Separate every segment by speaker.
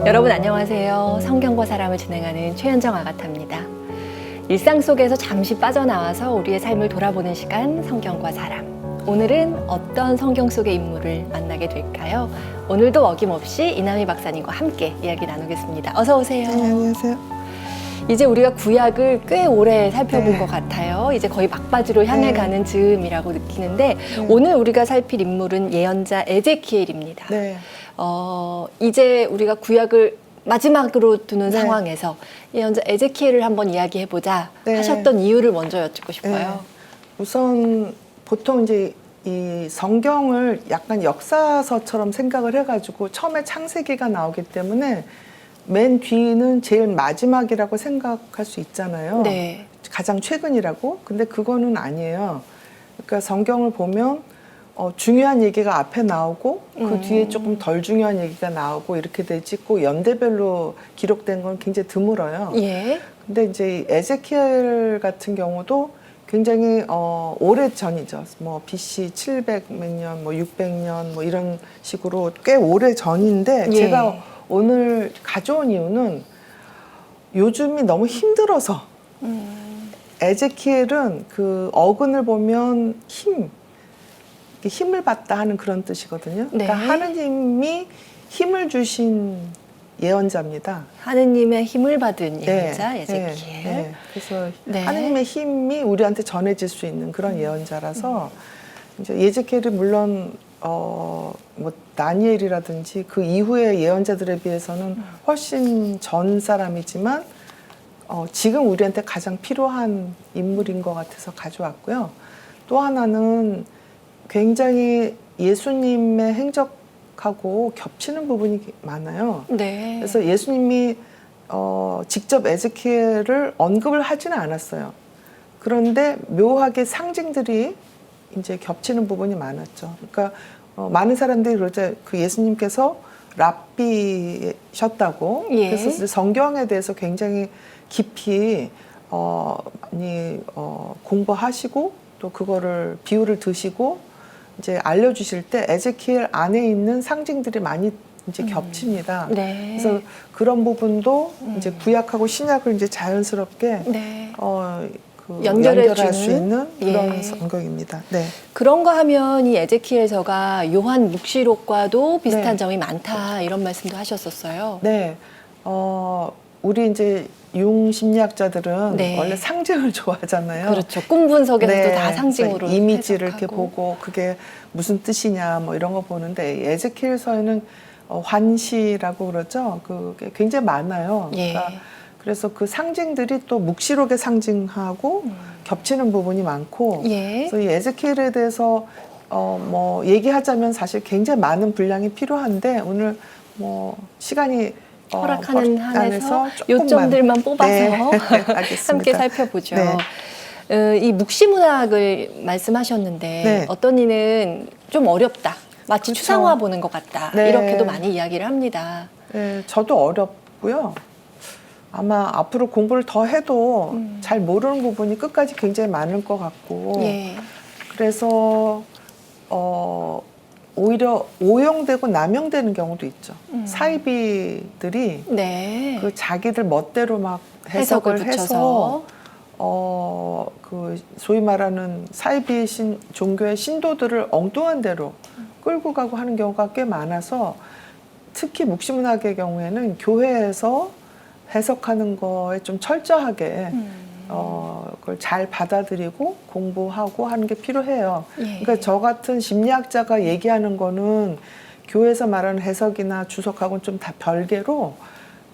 Speaker 1: 여러분 안녕하세요. 성경과 사람을 진행하는 최현정 아가타입니다. 일상 속에서 잠시 빠져나와서 우리의 삶을 돌아보는 시간, 성경과 사람. 오늘은 어떤 성경 속의 인물을 만나게 될까요? 오늘도 어김없이 이남희 박사님과 함께 이야기 나누겠습니다. 어서 오세요.
Speaker 2: 네, 안녕하세요.
Speaker 1: 이제 우리가 구약을 꽤 오래 살펴본
Speaker 2: 네.
Speaker 1: 것 같아요. 이제 거의 막바지로 향해
Speaker 2: 네.
Speaker 1: 가는 즈음이라고 느끼는데 오늘 우리가 살필 인물은 예언자 에제키엘입니다.
Speaker 2: 네.
Speaker 1: 이제 우리가 구약을 마지막으로 두는
Speaker 2: 네.
Speaker 1: 상황에서 예언자 에제키엘을 한번 이야기해보자
Speaker 2: 네.
Speaker 1: 하셨던 이유를 먼저 여쭙고 싶어요.
Speaker 2: 네. 우선 보통 이제 이 성경을 약간 역사서처럼 생각을 해가지고 처음에 창세기가 나오기 때문에 맨 뒤는 제일 마지막이라고 생각할 수 있잖아요.
Speaker 1: 네.
Speaker 2: 가장 최근이라고. 근데 그거는 아니에요. 그러니까 성경을 보면 중요한 얘기가 앞에 나오고 그 뒤에 조금 덜 중요한 얘기가 나오고 이렇게 되지 꼭 연대별로 기록된 건 굉장히 드물어요.
Speaker 1: 예.
Speaker 2: 근데 이제 에제키엘 같은 경우도 굉장히 오래 전이죠. 뭐 BC 700 몇 년, 뭐 600년 뭐 이런 식으로 꽤 오래 전인데
Speaker 1: 예.
Speaker 2: 제가 오늘 가져온 이유는 요즘이 너무 힘들어서 에제키엘은 그 어근을 보면 힘을 받다 하는 그런 뜻이거든요.
Speaker 1: 네.
Speaker 2: 그러니까 하느님이 힘을 주신 예언자입니다.
Speaker 1: 하느님의 힘을 받은 예언자
Speaker 2: 네,
Speaker 1: 에제키엘.
Speaker 2: 네. 그래서
Speaker 1: 네.
Speaker 2: 하느님의 힘이 우리한테 전해질 수 있는 그런 예언자라서 이제 에제키엘이 물론 뭐 다니엘이라든지 그 이후의 예언자들에 비해서는 훨씬 전 사람이지만 지금 우리한테 가장 필요한 인물인 것 같아서 가져왔고요. 또 하나는 굉장히 예수님의 행적하고 겹치는 부분이 많아요.
Speaker 1: 네.
Speaker 2: 그래서 예수님이 직접 에제키엘을 언급을 하지는 않았어요. 그런데 묘하게 상징들이 이제 겹치는 부분이 많았죠. 그러니까 많은 사람들이 그러죠. 그 예수님께서 랍비셨다고.
Speaker 1: 예.
Speaker 2: 그래서 이제 성경에 대해서 굉장히 깊이 많이 공부하시고 또 그거를 비유를 드시고 이제 알려주실 때 에제키엘 안에 있는 상징들이 많이 이제 겹칩니다.
Speaker 1: 네.
Speaker 2: 그래서 그런 부분도 이제 구약하고 신약을 이제 자연스럽게
Speaker 1: 네.
Speaker 2: 연결할 수 있는
Speaker 1: 예.
Speaker 2: 그런 성경입니다. 네.
Speaker 1: 그런 거 하면 이 에제키엘서가 요한 묵시록과도 비슷한
Speaker 2: 네.
Speaker 1: 점이 많다 이런 말씀도 하셨었어요.
Speaker 2: 네. 우리 이제 융심리학자들은
Speaker 1: 네.
Speaker 2: 원래 상징을 좋아하잖아요.
Speaker 1: 그렇죠. 꿈 분석에서도
Speaker 2: 네.
Speaker 1: 다 상징으로
Speaker 2: 그래서 이미지를 이렇게
Speaker 1: 해석하고.
Speaker 2: 보고 그게 무슨 뜻이냐 뭐 이런 거 보는데 에제키엘서에는 환시라고 그러죠. 그게 굉장히 많아요.
Speaker 1: 예.
Speaker 2: 그러니까 그래서 그 상징들이 또 묵시록의 상징하고 겹치는 부분이 많고
Speaker 1: 예.
Speaker 2: 그래서 이 에제키엘에 대해서 뭐 얘기하자면 사실 굉장히 많은 분량이 필요한데 오늘 뭐 시간이
Speaker 1: 허락하는 한에서
Speaker 2: 조금만.
Speaker 1: 요점들만 뽑아서
Speaker 2: 네. 알겠습니다.
Speaker 1: 함께 살펴보죠.
Speaker 2: 네.
Speaker 1: 이 묵시문학을 말씀하셨는데
Speaker 2: 네.
Speaker 1: 어떤 이는 좀 어렵다. 마치
Speaker 2: 그렇죠.
Speaker 1: 추상화 보는 것 같다.
Speaker 2: 네.
Speaker 1: 이렇게도 많이 이야기를 합니다.
Speaker 2: 네, 저도 어렵고요. 아마 앞으로 공부를 더 해도 잘 모르는 부분이 끝까지 굉장히 많을 것 같고
Speaker 1: 예.
Speaker 2: 그래서 오히려 오용되고 남용되는 경우도 있죠. 사이비들이
Speaker 1: 네.
Speaker 2: 그 자기들 멋대로 막
Speaker 1: 해석을
Speaker 2: 해석을
Speaker 1: 붙여서.
Speaker 2: 해서 그 소위 말하는 사이비 종교의 신도들을 엉뚱한 대로 끌고 가고 하는 경우가 꽤 많아서 특히 묵시문학의 경우에는 교회에서 해석하는 거에 좀 철저하게 그걸 잘 받아들이고 공부하고 하는 게 필요해요.
Speaker 1: 예.
Speaker 2: 그러니까 저 같은 심리학자가 얘기하는 거는 교회에서 말하는 해석이나 주석하고는 좀 다 별개로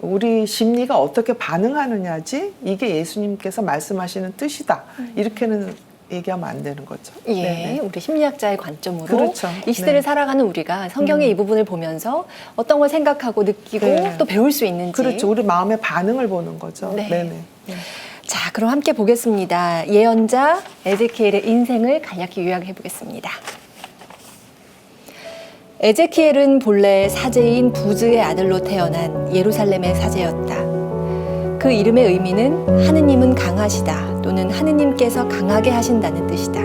Speaker 2: 우리 심리가 어떻게 반응하느냐지 이게 예수님께서 말씀하시는 뜻이다. 이렇게는 얘기하면 안 되는 거죠.
Speaker 1: 예,
Speaker 2: 네네.
Speaker 1: 우리 심리학자의 관점으로
Speaker 2: 그렇죠.
Speaker 1: 이 시대를
Speaker 2: 네.
Speaker 1: 살아가는 우리가 성경의 이 부분을 보면서 어떤 걸 생각하고 느끼고
Speaker 2: 네.
Speaker 1: 또 배울 수 있는지.
Speaker 2: 그렇죠. 우리 마음의 반응을 보는 거죠.
Speaker 1: 네.
Speaker 2: 네네. 네.
Speaker 1: 자, 그럼 함께 보겠습니다. 예언자 에제키엘의 인생을 간략히 요약해 보겠습니다. 에제키엘은 본래 사제인 부즈의 아들로 태어난 예루살렘의 사제였다. 그 이름의 의미는 하느님은 강하시다 또는 하느님께서 강하게 하신다는 뜻이다.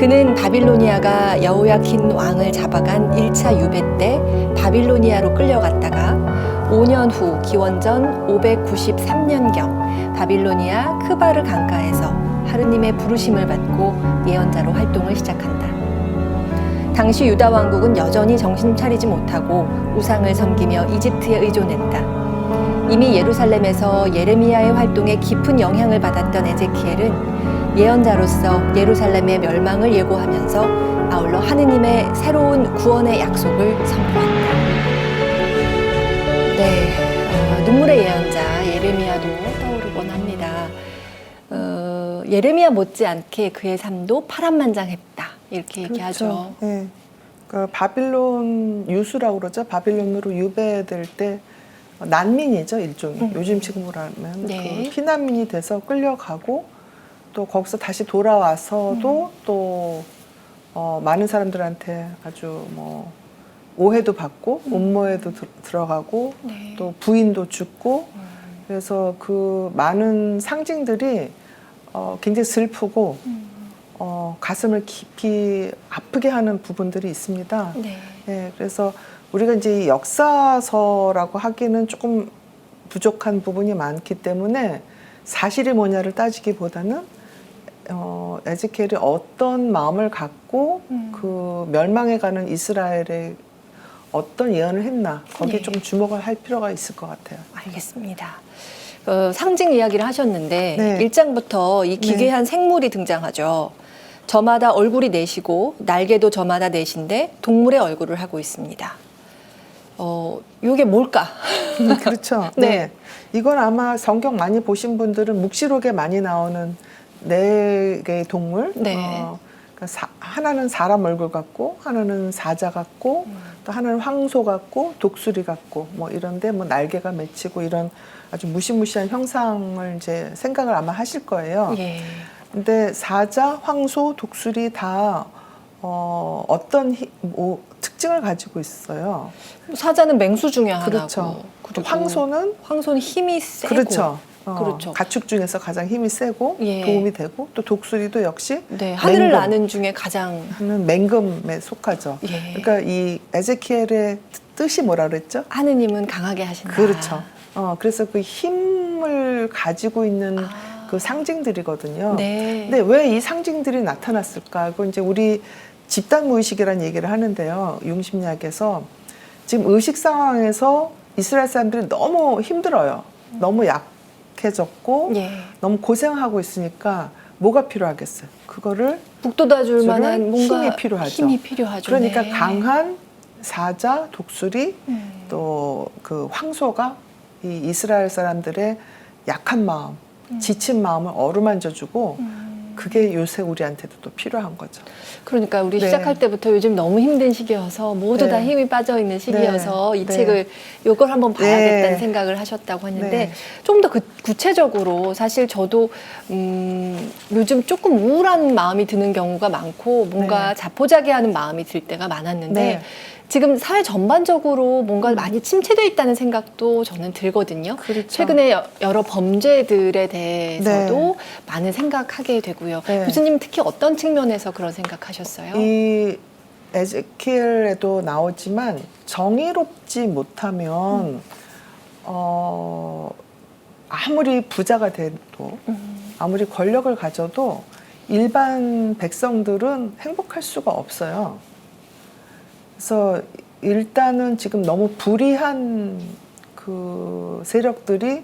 Speaker 1: 그는 바빌로니아가 여호야킨 왕을 잡아간 1차 유배 때 바빌로니아로 끌려갔다가 5년 후 기원전 593년경 바빌로니아 크바르 강가에서 하느님의 부르심을 받고 예언자로 활동을 시작한다. 당시 유다 왕국은 여전히 정신 차리지 못하고 우상을 섬기며 이집트에 의존했다. 이미 예루살렘에서 예레미야의 활동에 깊은 영향을 받았던 에제키엘은 예언자로서 예루살렘의 멸망을 예고하면서 아울러 하느님의 새로운 구원의 약속을 선포한다. 네, 눈물의 예언자 예레미야도 떠오르곤 합니다. 예레미야 못지않게 그의 삶도 파란만장했다 이렇게 얘기하죠.
Speaker 2: 네. 그 바빌론 유수라고 그러죠. 바빌론으로 유배될 때 난민이죠, 일종의. 요즘 식으로 하면
Speaker 1: 네.
Speaker 2: 그 피난민이 돼서 끌려가고 또 거기서 다시 돌아와서도 또 많은 사람들한테 아주 뭐 오해도 받고 음모에도 들어가고
Speaker 1: 네.
Speaker 2: 또 부인도 죽고 그래서 그 많은 상징들이 굉장히 슬프고 가슴을 깊이 아프게 하는 부분들이 있습니다.
Speaker 1: 네.
Speaker 2: 네, 그래서 우리가 이제 역사서라고 하기는 조금 부족한 부분이 많기 때문에 사실이 뭐냐를 따지기보다는 에zekiel이 어떤 마음을 갖고 그 멸망해가는 이스라엘에 어떤 예언을 했나 거기에
Speaker 1: 네.
Speaker 2: 좀 주목을 할 필요가 있을 것 같아요.
Speaker 1: 알겠습니다. 상징 이야기를 하셨는데
Speaker 2: 네.
Speaker 1: 1장부터 이 기괴한 생물이 등장하죠. 저마다 얼굴이 넷이고 날개도 저마다 넷인데 동물의 얼굴을 하고 있습니다. 이게 뭘까?
Speaker 2: 그렇죠.
Speaker 1: 네.
Speaker 2: 네. 이건 아마 성경 많이 보신 분들은 묵시록에 많이 나오는 네 개의 동물.
Speaker 1: 네.
Speaker 2: 그러니까 하나는 사람 얼굴 같고, 하나는 사자 같고, 또 하나는 황소 같고, 독수리 같고, 뭐 이런데 뭐 날개가 맺히고 이런 아주 무시무시한 형상을 이제 생각을 아마 하실 거예요.
Speaker 1: 예.
Speaker 2: 근데 사자, 황소, 독수리 다 어떤 특징을 가지고 있어요.
Speaker 1: 사자는 맹수 중에 하나고,
Speaker 2: 그렇죠.
Speaker 1: 그리고
Speaker 2: 황소는
Speaker 1: 힘이 세고,
Speaker 2: 그렇죠.
Speaker 1: 그렇죠.
Speaker 2: 가축 중에서 가장 힘이 세고
Speaker 1: 예.
Speaker 2: 도움이 되고 또 독수리도 역시
Speaker 1: 네, 하늘을
Speaker 2: 맹금
Speaker 1: 나는 중에 가장
Speaker 2: 하는 맹금에 속하죠.
Speaker 1: 예.
Speaker 2: 그러니까 이 에제키엘의 뜻이 뭐라 그랬죠?
Speaker 1: 하느님은 강하게 하신다.
Speaker 2: 그렇죠. 그래서 그 힘을 가지고 있는 그 상징들이거든요.
Speaker 1: 네.
Speaker 2: 근데 왜 이 상징들이 나타났을까? 그 이제 우리 집단 무의식이라는 얘기를 하는데요. 융심리학에서 지금 의식 상황에서 이스라엘 사람들이 너무 힘들어요. 너무 약해졌고
Speaker 1: 예.
Speaker 2: 너무 고생하고 있으니까 뭐가 필요하겠어요? 그거를
Speaker 1: 북돋아줄 만한 뭔가
Speaker 2: 힘이 필요하죠.
Speaker 1: 힘이 필요하죠.
Speaker 2: 그러니까
Speaker 1: 네.
Speaker 2: 강한 사자, 독수리, 또 그 황소가 이 이스라엘 사람들의 약한 마음, 지친 마음을 어루만져주고 그게 요새 우리한테도 또 필요한 거죠.
Speaker 1: 그러니까 우리
Speaker 2: 네.
Speaker 1: 시작할 때부터 요즘 너무 힘든 시기여서 모두
Speaker 2: 네.
Speaker 1: 다 힘이 빠져 있는 시기여서
Speaker 2: 네.
Speaker 1: 이
Speaker 2: 네.
Speaker 1: 책을 이걸 한번 봐야겠다는
Speaker 2: 네.
Speaker 1: 생각을 하셨다고 했는데
Speaker 2: 네.
Speaker 1: 좀 더 구체적으로 사실 저도 요즘 조금 우울한 마음이 드는 경우가 많고 뭔가
Speaker 2: 네.
Speaker 1: 자포자기하는 마음이 들 때가 많았는데
Speaker 2: 네.
Speaker 1: 지금 사회 전반적으로 뭔가 많이 침체되어 있다는 생각도 저는 들거든요.
Speaker 2: 그렇죠.
Speaker 1: 최근에 여러 범죄들에 대해서도
Speaker 2: 네.
Speaker 1: 많은 생각하게 되고요.
Speaker 2: 네.
Speaker 1: 교수님 특히 어떤 측면에서 그런 생각하셨어요?
Speaker 2: 이 에zekiel에도 나오지만 정의롭지 못하면 아무리 부자가 돼도 아무리 권력을 가져도 일반 백성들은 행복할 수가 없어요. 그래서 일단은 지금 너무 불의한 그 세력들이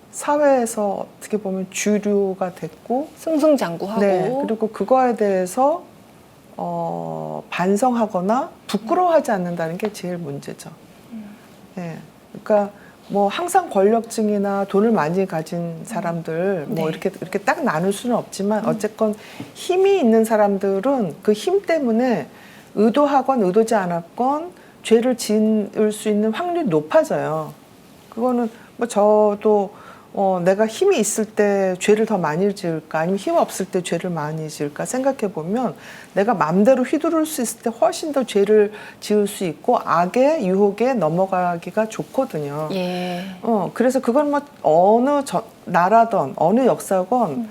Speaker 2: 사회에서 어떻게 보면 주류가 됐고,
Speaker 1: 승승장구하고
Speaker 2: 네, 그리고 그거에 대해서 반성하거나 부끄러워하지 않는다는 게 제일 문제죠. 네, 그러니까 뭐 항상 권력층이나 돈을 많이 가진 사람들 뭐
Speaker 1: 네.
Speaker 2: 이렇게 딱 나눌 수는 없지만 어쨌건 힘이 있는 사람들은 그 힘 때문에 의도하건 의도지 않았건 죄를 지을 수 있는 확률이 높아져요. 그거는 뭐 저도 내가 힘이 있을 때 죄를 더 많이 지을까 아니면 힘 없을 때 죄를 많이 지을까 생각해 보면 내가 마음대로 휘두를 수 있을 때 훨씬 더 죄를 지을 수 있고 악의 유혹에 넘어가기가 좋거든요.
Speaker 1: 예.
Speaker 2: 그래서 그건 뭐 어느 나라든 어느 역사건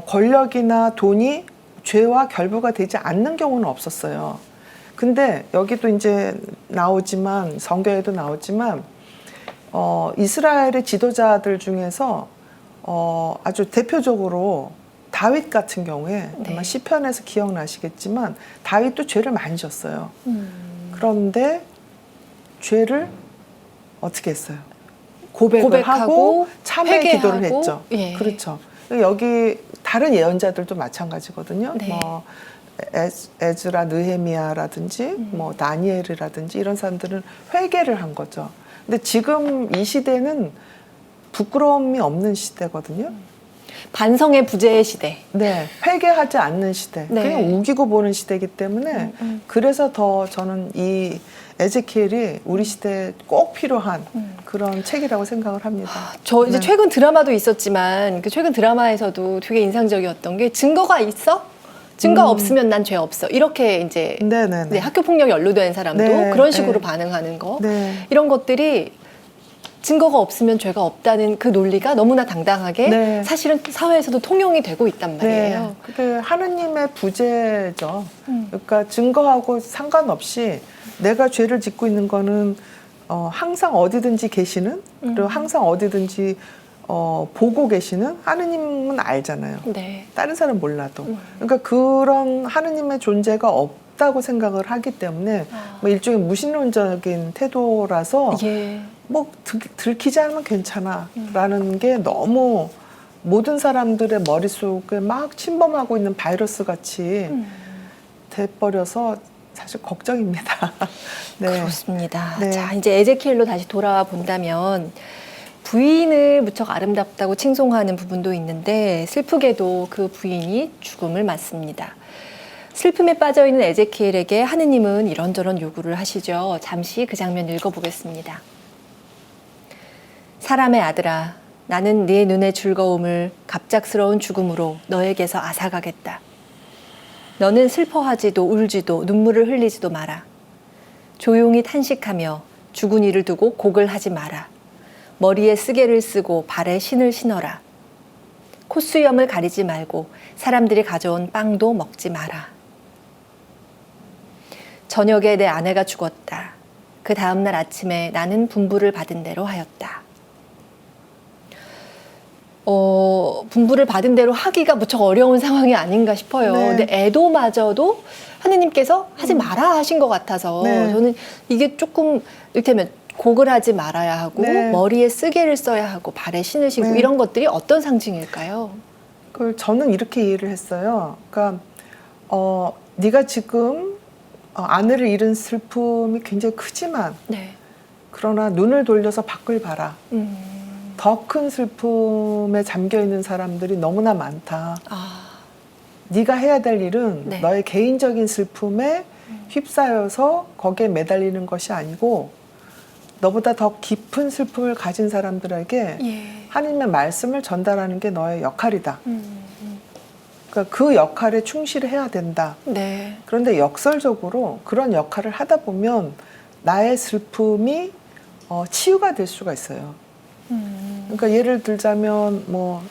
Speaker 2: 권력이나 돈이 죄와 결부가 되지 않는 경우는 없었어요. 근데 여기도 이제 나오지만 성경에도 나오지만 이스라엘의 지도자들 중에서 아주 대표적으로 다윗 같은 경우에
Speaker 1: 네.
Speaker 2: 아마 시편에서 기억나시겠지만 다윗도 죄를 많이 졌어요. 그런데 죄를 어떻게 했어요? 고백을 하고 참회 기도를 했죠.
Speaker 1: 예.
Speaker 2: 그렇죠. 여기 다른 예언자들도 마찬가지거든요.
Speaker 1: 네.
Speaker 2: 뭐 에즈라, 느헤미야라든지 뭐 다니엘이라든지 이런 사람들은 회개를 한 거죠. 근데 지금 이 시대는 부끄러움이 없는 시대거든요.
Speaker 1: 반성의 부재의 시대.
Speaker 2: 네, 회개하지 않는 시대.
Speaker 1: 네.
Speaker 2: 그냥 우기고 보는 시대이기 때문에 그래서 더 저는 이 에제키엘이 우리 시대에 꼭 필요한 그런 책이라고 생각을 합니다.
Speaker 1: 저 이제
Speaker 2: 네.
Speaker 1: 최근 드라마도 있었지만 그 최근 드라마에서도 되게 인상적이었던 게 증거가 있어? 증거 없으면 난 죄 없어. 이렇게 이제
Speaker 2: 네네네.
Speaker 1: 네, 학교 폭력에 연루된 사람도
Speaker 2: 네,
Speaker 1: 그런 식으로
Speaker 2: 네.
Speaker 1: 반응하는 거.
Speaker 2: 네.
Speaker 1: 이런 것들이 증거가 없으면 죄가 없다는 그 논리가 너무나 당당하게
Speaker 2: 네.
Speaker 1: 사실은 사회에서도 통용이 되고 있단 말이에요.
Speaker 2: 네, 그게 하느님의 부재죠. 그러니까 증거하고 상관없이 내가 죄를 짓고 있는 거는 항상 어디든지 계시는 그리고 항상 어디든지 보고 계시는 하느님은 알잖아요.
Speaker 1: 네.
Speaker 2: 다른 사람 몰라도. 그러니까 그런 하느님의 존재가 없다고 생각을 하기 때문에 뭐 일종의 무신론적인 태도라서
Speaker 1: 예.
Speaker 2: 뭐 들키지 않으면 괜찮아 라는 게 너무 모든 사람들의 머릿속에 막 침범하고 있는 바이러스 같이 돼버려서 사실 걱정입니다. 네.
Speaker 1: 그렇습니다.
Speaker 2: 네.
Speaker 1: 자, 이제 에제키엘로 다시 돌아와 본다면 부인을 무척 아름답다고 칭송하는 부분도 있는데 슬프게도 그 부인이 죽음을 맞습니다. 슬픔에 빠져있는 에제키엘에게 하느님은 이런저런 요구를 하시죠. 잠시 그 장면 읽어보겠습니다. 사람의 아들아, 나는 네 눈의 즐거움을 갑작스러운 죽음으로 너에게서 앗아가겠다. 너는 슬퍼하지도 울지도 눈물을 흘리지도 마라. 조용히 탄식하며 죽은 이를 두고 곡을 하지 마라. 머리에 쓰개를 쓰고 발에 신을 신어라. 콧수염을 가리지 말고 사람들이 가져온 빵도 먹지 마라. 저녁에 내 아내가 죽었다. 그 다음날 아침에 나는 분부를 받은 대로 하였다. 분부를 받은 대로 하기가 무척 어려운 상황이 아닌가 싶어요.
Speaker 2: 네.
Speaker 1: 근데 애도마저도 하느님께서 하지 마라 하신 것 같아서
Speaker 2: 네.
Speaker 1: 저는 이게 조금 이를테면 곡을 하지 말아야 하고
Speaker 2: 네.
Speaker 1: 머리에 쓰개를 써야 하고 발에 신을 신고
Speaker 2: 네.
Speaker 1: 이런 것들이 어떤 상징일까요?
Speaker 2: 그걸 저는 이렇게 이해를 했어요. 그러니까 네가 지금 아내를 잃은 슬픔이 굉장히 크지만
Speaker 1: 네.
Speaker 2: 그러나 눈을 돌려서 밖을 봐라. 더 큰 슬픔에 잠겨 있는 사람들이 너무나 많다. 네가 해야 될 일은
Speaker 1: 네.
Speaker 2: 너의 개인적인 슬픔에 휩싸여서 거기에 매달리는 것이 아니고 너보다 더 깊은 슬픔을 가진 사람들에게
Speaker 1: 예.
Speaker 2: 하나님의 말씀을 전달하는 게 너의 역할이다. 그러니까 그 역할에 충실해야 된다.
Speaker 1: 네.
Speaker 2: 그런데 역설적으로 그런 역할을 하다 보면 나의 슬픔이 치유가 될 수가 있어요. 그러니까 예를 들자면 뭐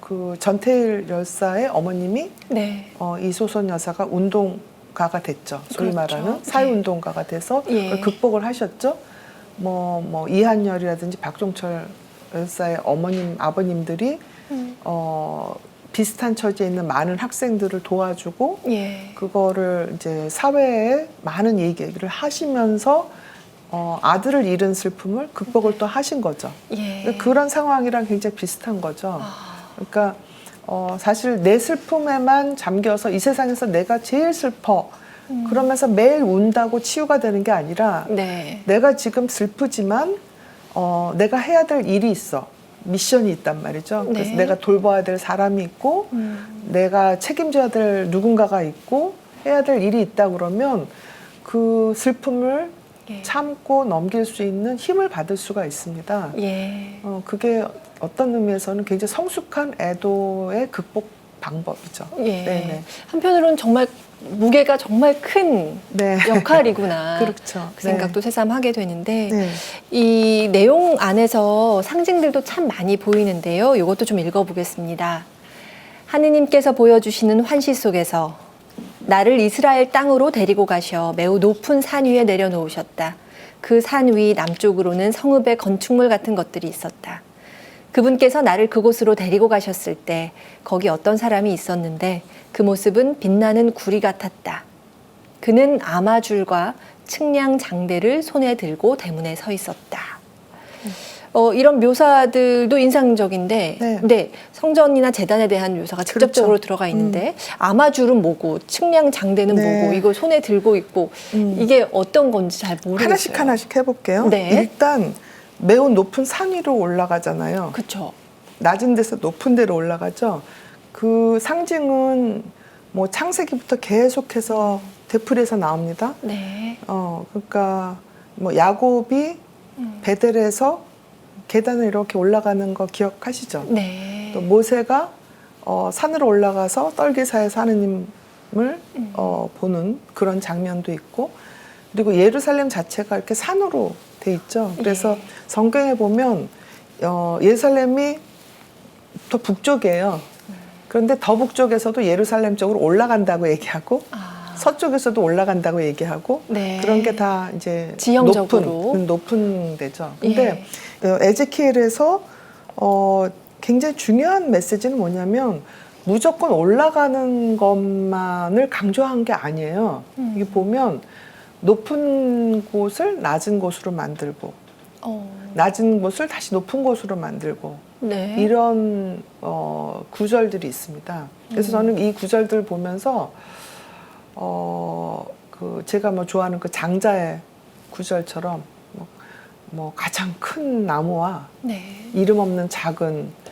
Speaker 2: 그 전태일 열사의 어머님이
Speaker 1: 네.
Speaker 2: 이소선 여사가 운동가가 됐죠. 소위
Speaker 1: 그렇죠.
Speaker 2: 말하는 사회운동가가 돼서
Speaker 1: 예.
Speaker 2: 그걸 극복을 하셨죠. 뭐 이한열이라든지 박종철 열사의 아버님들이 비슷한 처지에 있는 많은 학생들을 도와주고
Speaker 1: 예.
Speaker 2: 그거를 이제 사회에 많은 얘기를 하시면서 아들을 잃은 슬픔을 극복을 또 하신 거죠.
Speaker 1: 예.
Speaker 2: 그런 상황이랑 굉장히 비슷한 거죠. 그러니까 사실 내 슬픔에만 잠겨서 이 세상에서 내가 제일 슬퍼 그러면서 매일 운다고 치유가 되는 게 아니라
Speaker 1: 네.
Speaker 2: 내가 지금 슬프지만 내가 해야 될 일이 있어. 미션이 있단 말이죠. 그래서
Speaker 1: 네.
Speaker 2: 내가 돌봐야 될 사람이 있고 내가 책임져야 될 누군가가 있고 해야 될 일이 있다 그러면 그 슬픔을
Speaker 1: 예.
Speaker 2: 참고 넘길 수 있는 힘을 받을 수가 있습니다.
Speaker 1: 예.
Speaker 2: 그게 어떤 의미에서는 굉장히 성숙한 애도의 극복 방법이죠.
Speaker 1: 예.
Speaker 2: 네네.
Speaker 1: 한편으로는 정말 무게가 정말 큰
Speaker 2: 네.
Speaker 1: 역할이구나.
Speaker 2: 그렇죠.
Speaker 1: 그 생각도 새삼 하게 되는데
Speaker 2: 네.
Speaker 1: 이 내용 안에서 상징들도 참 많이 보이는데요. 이것도 좀 읽어보겠습니다. 하느님께서 보여주시는 환시 속에서 나를 이스라엘 땅으로 데리고 가셔 매우 높은 산 위에 내려놓으셨다. 그 산 위 남쪽으로는 성읍의 건축물 같은 것들이 있었다. 그분께서 나를 그곳으로 데리고 가셨을 때 거기 어떤 사람이 있었는데 그 모습은 빛나는 구리 같았다. 그는 아마줄과 측량 장대를 손에 들고 대문에 서 있었다. 이런 묘사들도 인상적인데,
Speaker 2: 네.
Speaker 1: 네, 성전이나 재단에 대한 묘사가 직접적으로
Speaker 2: 그렇죠.
Speaker 1: 들어가 있는데, 아마줄은 뭐고, 측량 장대는
Speaker 2: 네.
Speaker 1: 뭐고, 이걸 손에 들고 있고, 이게 어떤 건지 잘 모르겠어요.
Speaker 2: 하나씩 하나씩 해볼게요.
Speaker 1: 네.
Speaker 2: 일단 매우 높은 산 위로 올라가잖아요.
Speaker 1: 그렇죠.
Speaker 2: 낮은 데서 높은 데로 올라가죠. 그 상징은 뭐 창세기부터 계속해서 되풀이해서 나옵니다.
Speaker 1: 네.
Speaker 2: 그러니까 뭐 야곱이 베델에서 계단을 이렇게 올라가는 거 기억하시죠?
Speaker 1: 네.
Speaker 2: 또 모세가 산으로 올라가서 떨기사에서 하느님을 보는 그런 장면도 있고, 그리고 예루살렘 자체가 이렇게 산으로 돼 있죠. 그래서
Speaker 1: 예.
Speaker 2: 성경에 보면 예루살렘이 더 북쪽이에요. 그런데 더 북쪽에서도 예루살렘 쪽으로 올라간다고 얘기하고 서쪽에서도 올라간다고 얘기하고
Speaker 1: 네.
Speaker 2: 그런 게 다 이제
Speaker 1: 지형적으로.
Speaker 2: 높은 데죠. 근데 에제키엘에서 굉장히 중요한 메시지는 뭐냐면 무조건 올라가는 것만을 강조한 게 아니에요. 이게 보면 높은 곳을 낮은 곳으로 만들고 낮은 곳을 다시 높은 곳으로 만들고
Speaker 1: 네.
Speaker 2: 이런 구절들이 있습니다. 그래서 저는 이 구절들 보면서 그 제가 뭐 좋아하는 그 장자의 구절처럼 뭐 가장 큰 나무와
Speaker 1: 네.
Speaker 2: 이름 없는 작은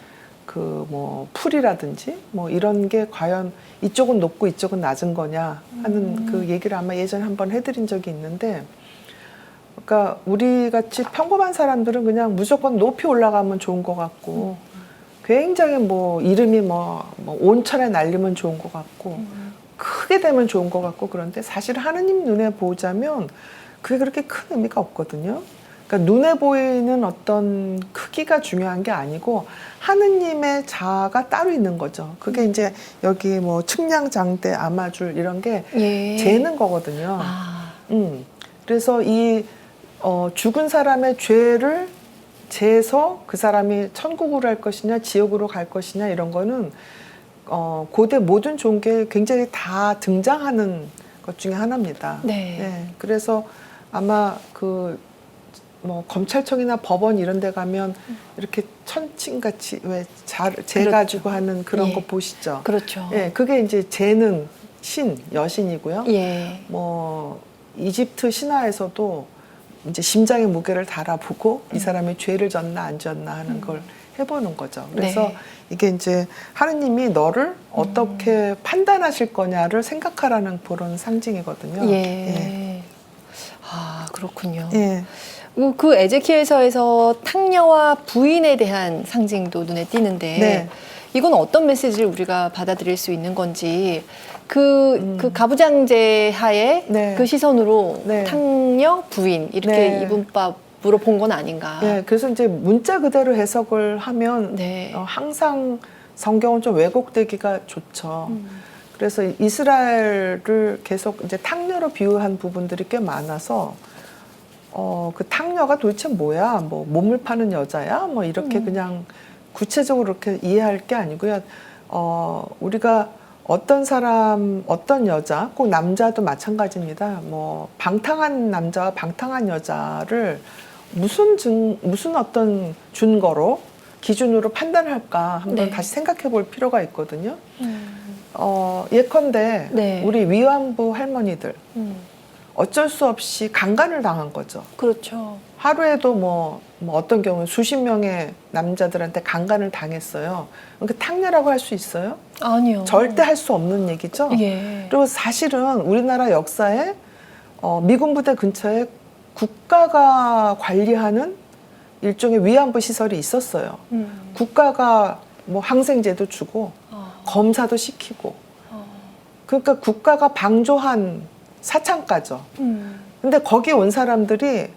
Speaker 2: 그 뭐 풀이라든지 뭐 이런 게 과연 이쪽은 높고 이쪽은 낮은 거냐 하는 그 얘기를 아마 예전에 한번 해드린 적이 있는데, 그러니까 우리 같이 평범한 사람들은 그냥 무조건 높이 올라가면 좋은 것 같고 굉장히 뭐 이름이 뭐 온천에 날리면 좋은 것 같고 크게 되면 좋은 것 같고, 그런데 사실 하느님 눈에 보자면 그게 그렇게 큰 의미가 없거든요. 그러니까 눈에 보이는 어떤 크기가 중요한 게 아니고 하느님의 자아가 따로 있는 거죠. 그게 이제 여기 뭐 측량 장대, 아마줄 이런 게
Speaker 1: 예.
Speaker 2: 재는 거거든요. 그래서 이 죽은 사람의 죄를 재서 그 사람이 천국으로 갈 것이냐 지옥으로 갈 것이냐 이런 거는 고대 모든 종교에 굉장히 다 등장하는 것 중에 하나입니다.
Speaker 1: 네.
Speaker 2: 네. 그래서 아마 그 뭐 검찰청이나 법원 이런 데 가면 이렇게 천칭같이 왜 재 가지고 하는 그런
Speaker 1: 예.
Speaker 2: 거 보시죠.
Speaker 1: 그렇죠.
Speaker 2: 예, 그게 이제 재는 여신이고요.
Speaker 1: 예.
Speaker 2: 뭐 이집트 신화에서도 이제 심장의 무게를 달아보고 이 사람이 죄를 졌나 안 졌나 하는 걸 해보는 거죠. 그래서
Speaker 1: 네.
Speaker 2: 이게 이제 하느님이 너를 어떻게 판단하실 거냐를 생각하라는 그런 상징이거든요.
Speaker 1: 예. 아, 그렇군요.
Speaker 2: 예.
Speaker 1: 그 에제키엘서에서 탕녀와 부인에 대한 상징도 눈에 띄는데
Speaker 2: 네.
Speaker 1: 이건 어떤 메시지를 우리가 받아들일 수 있는 건지 그 가부장제 하에
Speaker 2: 네.
Speaker 1: 그 시선으로
Speaker 2: 네.
Speaker 1: 탕녀 부인 이렇게
Speaker 2: 네.
Speaker 1: 이분법으로 본 건 아닌가.
Speaker 2: 예, 그래서 이제 문자 그대로 해석을 하면
Speaker 1: 네.
Speaker 2: 항상 성경은 좀 왜곡되기가 좋죠. 그래서 이스라엘을 계속 이제 탕녀로 비유한 부분들이 꽤 많아서 그 탕녀가 도대체 뭐야? 뭐 몸을 파는 여자야? 뭐 이렇게 그냥 구체적으로 그렇게 이해할 게 아니고요. 우리가 어떤 사람, 어떤 여자, 꼭 남자도 마찬가지입니다. 뭐 방탕한 남자와 방탕한 여자를 무슨 어떤 준거로 기준으로 판단할까 한번
Speaker 1: 네.
Speaker 2: 다시 생각해 볼 필요가 있거든요. 예컨대
Speaker 1: 네.
Speaker 2: 우리 위안부 할머니들 어쩔 수 없이 강간을 당한 거죠.
Speaker 1: 그렇죠.
Speaker 2: 하루에도 뭐 어떤 경우는 수십 명의 남자들한테 강간을 당했어요. 그러니까 탕녀라고 할 수 있어요?
Speaker 1: 아니요.
Speaker 2: 절대 할 수 없는 얘기죠.
Speaker 1: 예.
Speaker 2: 그리고 사실은 우리나라 역사에 미군 부대 근처에 국가가 관리하는 일종의 위안부 시설이 있었어요. 국가가 뭐 항생제도 주고 검사도 시키고, 그러니까 국가가 방조한 사창가죠. 근데 거기 온 사람들이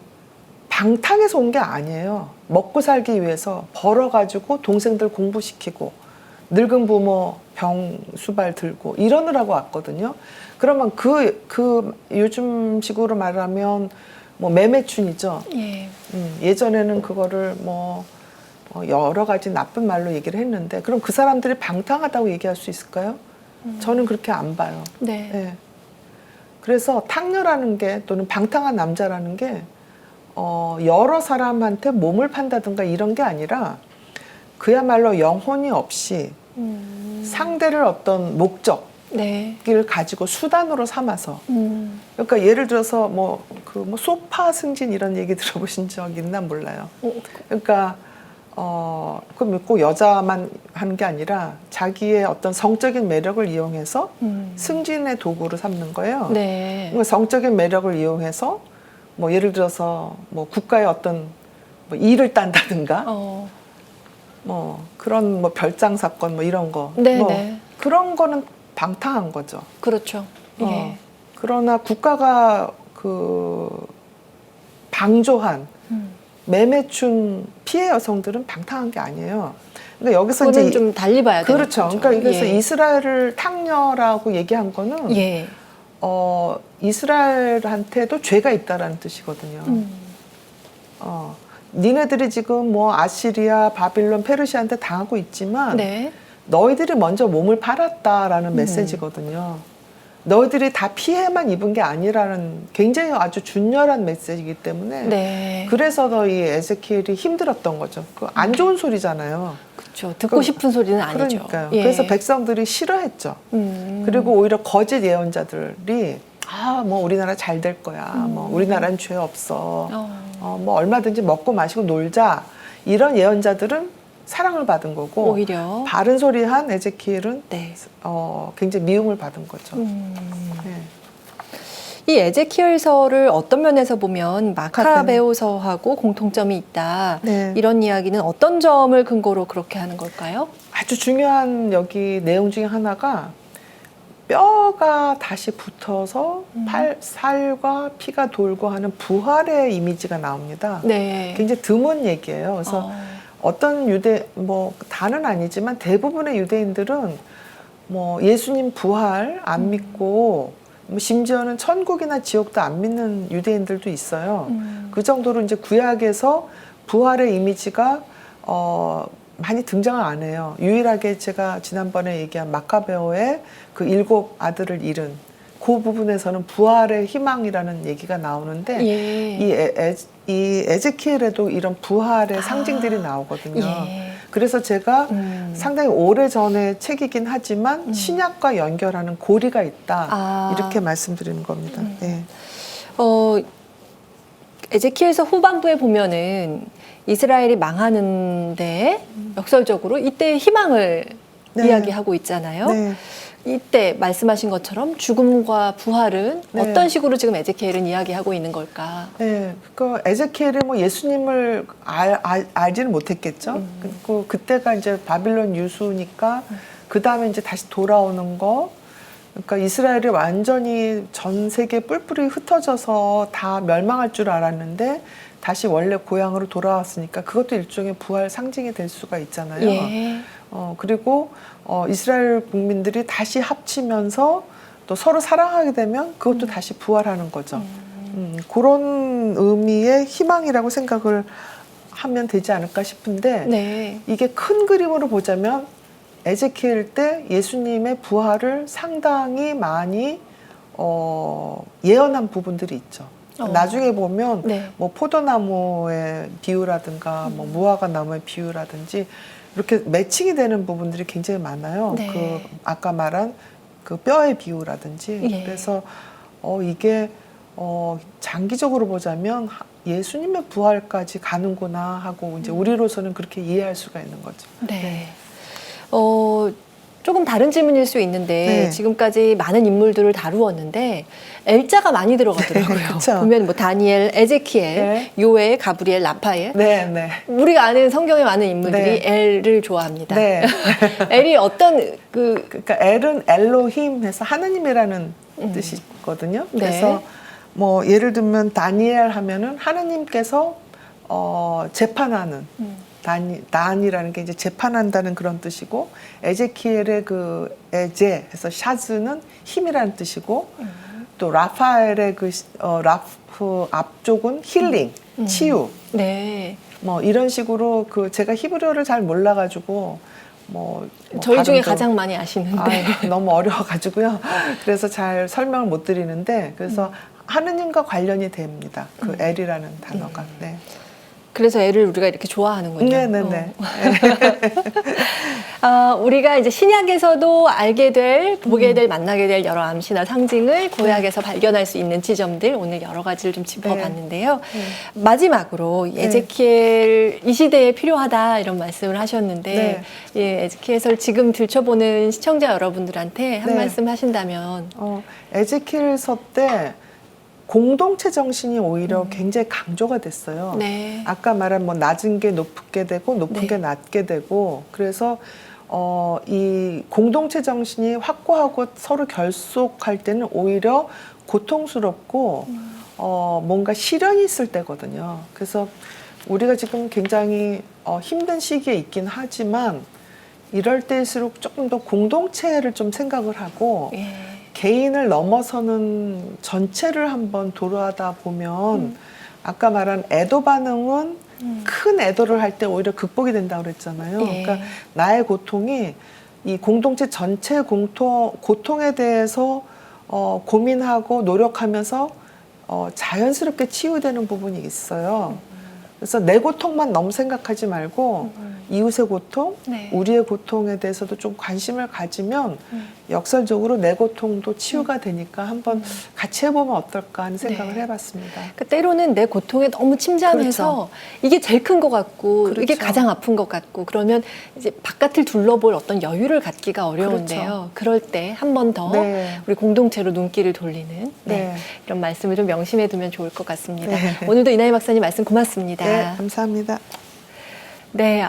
Speaker 2: 방탕해서 온 게 아니에요. 먹고 살기 위해서 벌어가지고 동생들 공부시키고 늙은 부모 병 수발 들고 이러느라고 왔거든요. 그러면 그 요즘 식으로 말하면 뭐 매매춘이죠.
Speaker 1: 예.
Speaker 2: 예전에는 그거를 뭐 여러 가지 나쁜 말로 얘기를 했는데 그럼 그 사람들이 방탕하다고 얘기할 수 있을까요? 저는 그렇게 안 봐요.
Speaker 1: 네.
Speaker 2: 예. 그래서 탕녀라는 게 또는 방탕한 남자라는 게 여러 사람한테 몸을 판다든가 이런 게 아니라 그야말로 영혼이 없이 상대를 어떤 목적을
Speaker 1: 네.
Speaker 2: 가지고 수단으로 삼아서 그러니까 예를 들어서 뭐 소파 승진 이런 얘기 들어보신 적 있나 몰라요. 그러니까 그럼 꼭 여자만 하는 게 아니라 자기의 어떤 성적인 매력을 이용해서 승진의 도구로 삼는 거예요.
Speaker 1: 네.
Speaker 2: 그러니까 성적인 매력을 이용해서 뭐 예를 들어서 뭐 국가의 어떤 뭐 일을 딴다든가 뭐 그런 뭐 별장 사건 뭐 이런 거
Speaker 1: 네,
Speaker 2: 뭐
Speaker 1: 네.
Speaker 2: 그런 거는 방탕한 거죠.
Speaker 1: 그렇죠. 예.
Speaker 2: 그러나 국가가 방조한 매매춘 피해 여성들은 방탕한 게 아니에요. 그러니까 여기서
Speaker 1: 그거는
Speaker 2: 이제
Speaker 1: 좀 달리 봐야 되는
Speaker 2: 그렇죠.
Speaker 1: 거죠.
Speaker 2: 그러니까 여기서
Speaker 1: 예.
Speaker 2: 이스라엘을 탕녀라고 얘기한 거는
Speaker 1: 예.
Speaker 2: 이스라엘한테도 죄가 있다라는 뜻이거든요. 니네들이 지금 뭐 아시리아, 바빌론, 페르시아한테 당하고 있지만
Speaker 1: 네.
Speaker 2: 너희들이 먼저 몸을 팔았다라는 메시지거든요. 너희들이 다 피해만 입은 게 아니라는 굉장히 아주 준열한 메시지이기 때문에
Speaker 1: 네.
Speaker 2: 그래서 더 이 에제키엘이 힘들었던 거죠. 안 좋은 소리잖아요.
Speaker 1: 그렇죠. 듣고 싶은 소리는 아니죠.
Speaker 2: 그러니까요.
Speaker 1: 예.
Speaker 2: 그래서 백성들이 싫어했죠. 그리고 오히려 거짓 예언자들이 뭐 우리나라 잘 될 거야. 뭐 우리나라는 죄 없어. 뭐 얼마든지 먹고 마시고 놀자. 이런 예언자들은 사랑을 받은 거고
Speaker 1: 오히려
Speaker 2: 바른 소리한 에제키엘은
Speaker 1: 네.
Speaker 2: 굉장히 미움을 받은 거죠. 네.
Speaker 1: 이 에제키엘서를 어떤 면에서 보면 마카베오서하고 공통점이 있다.
Speaker 2: 네.
Speaker 1: 이런 이야기는 어떤 점을 근거로 그렇게 하는 걸까요?
Speaker 2: 아주 중요한 여기 내용 중에 하나가 뼈가 다시 붙어서 살과 피가 돌고 하는 부활의 이미지가 나옵니다.
Speaker 1: 네.
Speaker 2: 굉장히 드문 얘기예요. 그래서 어떤 뭐 다는 아니지만 대부분의 유대인들은 뭐 예수님 부활 안 믿고 뭐 심지어는 천국이나 지옥도 안 믿는 유대인들도 있어요. 그 정도로 이제 구약에서 부활의 이미지가 많이 등장을 안 해요. 유일하게 제가 지난번에 얘기한 마카베오의 그 7 아들을 잃은 그 부분에서는 부활의 희망이라는 얘기가 나오는데
Speaker 1: 예.
Speaker 2: 이 에제키엘에도 이런 부활의 상징들이 나오거든요.
Speaker 1: 예.
Speaker 2: 그래서 제가 상당히 오래전에 책이긴 하지만 신약과 연결하는 고리가 있다. 이렇게 말씀드리는 겁니다. 네.
Speaker 1: 에제키엘서 후반부에 보면은 이스라엘이 망하는데 역설적으로 이때의 희망을
Speaker 2: 네.
Speaker 1: 이야기하고 있잖아요.
Speaker 2: 네.
Speaker 1: 이때 말씀하신 것처럼 죽음과 부활은
Speaker 2: 네.
Speaker 1: 어떤 식으로 지금 에제키엘은 이야기하고 있는 걸까?
Speaker 2: 네, 그 에제키엘이 뭐 예수님을 알지는 못했겠죠. 그리고 그때가 이제 바빌론 유수니까 그 다음에 이제 다시 돌아오는 거. 그러니까 이스라엘이 완전히 전 세계 뿔뿔이 흩어져서 다 멸망할 줄 알았는데 다시 원래 고향으로 돌아왔으니까 그것도 일종의 부활 상징이 될 수가 있잖아요.
Speaker 1: 예.
Speaker 2: 그리고 이스라엘 국민들이 다시 합치면서 또 서로 사랑하게 되면 그것도 다시 부활하는 거죠. 그런 의미의 희망이라고 생각을 하면 되지 않을까 싶은데
Speaker 1: 네.
Speaker 2: 이게 큰 그림으로 보자면 에제키엘 때 예수님의 부활을 상당히 많이 예언한 부분들이 있죠. 나중에 보면
Speaker 1: 네.
Speaker 2: 뭐 포도나무의 비유라든가 뭐 무화과 나무의 비유라든지 이렇게 매칭이 되는 부분들이 굉장히 많아요.
Speaker 1: 네.
Speaker 2: 그 아까 말한 그 뼈의 비유라든지
Speaker 1: 예.
Speaker 2: 그래서 이게 장기적으로 보자면 예수님의 부활까지 가는구나 하고 이제 우리로서는 그렇게 이해할 수가 있는 거죠.
Speaker 1: 네. 조금 다른 질문일 수 있는데
Speaker 2: 네.
Speaker 1: 지금까지 많은 인물들을 다루었는데 L자가 많이 들어가더라고요.
Speaker 2: 그쵸.
Speaker 1: 보면 뭐 다니엘, 에제키엘,
Speaker 2: 네.
Speaker 1: 요엘, 가브리엘, 라파엘.
Speaker 2: 네, 네.
Speaker 1: 우리가 아는 성경에 많은 인물들이
Speaker 2: 네.
Speaker 1: L을 좋아합니다.
Speaker 2: 네.
Speaker 1: L이 어떤
Speaker 2: 그러니까 엘은 엘로힘 해서 하느님이라는 뜻이거든요.
Speaker 1: 네.
Speaker 2: 그래서 뭐 예를 들면 다니엘 하면은 하느님께서 재판하는 단이라는 게 이제 재판한다는 그런 뜻이고 에제키엘의 그 에제 해서 샤즈는 힘이라는 뜻이고 또 라파엘의 라프 앞쪽은 힐링, 치유.
Speaker 1: 네.
Speaker 2: 뭐 이런 식으로 제가 히브리어를 잘 몰라가지고
Speaker 1: 저희 중에
Speaker 2: 발음도-
Speaker 1: 가장 많이 아시는데.
Speaker 2: 아유, 너무 어려워가지고요. 그래서 잘 설명을 못 드리는데 그래서 하느님과 관련이 됩니다. 엘이라는 단어가. 네.
Speaker 1: 그래서 애를 우리가 이렇게 좋아하는군요.
Speaker 2: 네네네.
Speaker 1: 우리가 이제 신약에서도 알게 될, 보게 될, 만나게 될 여러 암시나 상징을 구약에서 발견할 수 있는 지점들 오늘 여러 가지를 좀 짚어봤는데요. 마지막으로 에제키엘 이 시대에 필요하다 이런 말씀을 하셨는데 예, 에제키엘서를 지금 들춰보는 시청자 여러분들한테 한 말씀 하신다면
Speaker 2: 에제키엘서 때 공동체 정신이 오히려 굉장히 강조가 됐어요.
Speaker 1: 네.
Speaker 2: 아까 말한 낮은 게 높게 되고 높은
Speaker 1: 네.
Speaker 2: 게 낮게 되고 그래서 이 공동체 정신이 확고하고 서로 결속할 때는 오히려 고통스럽고 뭔가 시련이 있을 때거든요. 그래서 우리가 지금 굉장히 힘든 시기에 있긴 하지만 이럴 때일수록 조금 더 공동체를 좀 생각을 하고
Speaker 1: 예.
Speaker 2: 개인을 넘어서는 전체를 한번 돌아다 보면 아까 말한 애도 반응은 큰 애도를 할 때 오히려 극복이 된다고 그랬잖아요.
Speaker 1: 예.
Speaker 2: 그러니까 나의 고통이 이 공동체 전체의 고통에 대해서 고민하고 노력하면서 자연스럽게 치유되는 부분이 있어요. 그래서 내 고통만 너무 생각하지 말고 이웃의 고통,
Speaker 1: 네.
Speaker 2: 우리의 고통에 대해서도 좀 관심을 가지면 역설적으로 내 고통도 치유가 되니까 한번 같이 해보면 어떨까 하는 생각을
Speaker 1: 네.
Speaker 2: 해봤습니다.
Speaker 1: 그러니까 때로는 내 고통에 너무 침잠해서 이게 제일 큰 것 같고 이게
Speaker 2: 그렇죠.
Speaker 1: 가장 아픈 것 같고 그러면 이제 바깥을 둘러볼 어떤 여유를 갖기가 어려운데요. 그럴 때 한 번 더
Speaker 2: 네.
Speaker 1: 우리 공동체로 눈길을 돌리는
Speaker 2: 네.
Speaker 1: 이런 말씀을 좀 명심해 두면 좋을 것 같습니다.
Speaker 2: 네.
Speaker 1: 오늘도 이나희 박사님 말씀 고맙습니다.
Speaker 2: 네, 감사합니다.
Speaker 1: 네,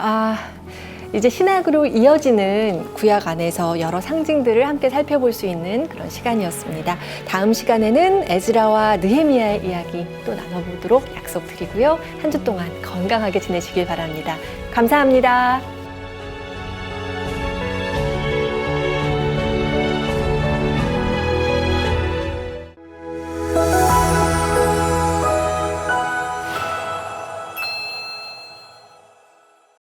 Speaker 1: 이제 신학으로 이어지는 구약 안에서 여러 상징들을 함께 살펴볼 수 있는 그런 시간이었습니다. 다음 시간에는 에즈라와 느헤미야의 이야기 또 나눠보도록 약속드리고요. 한 주 동안 건강하게 지내시길 바랍니다. 감사합니다.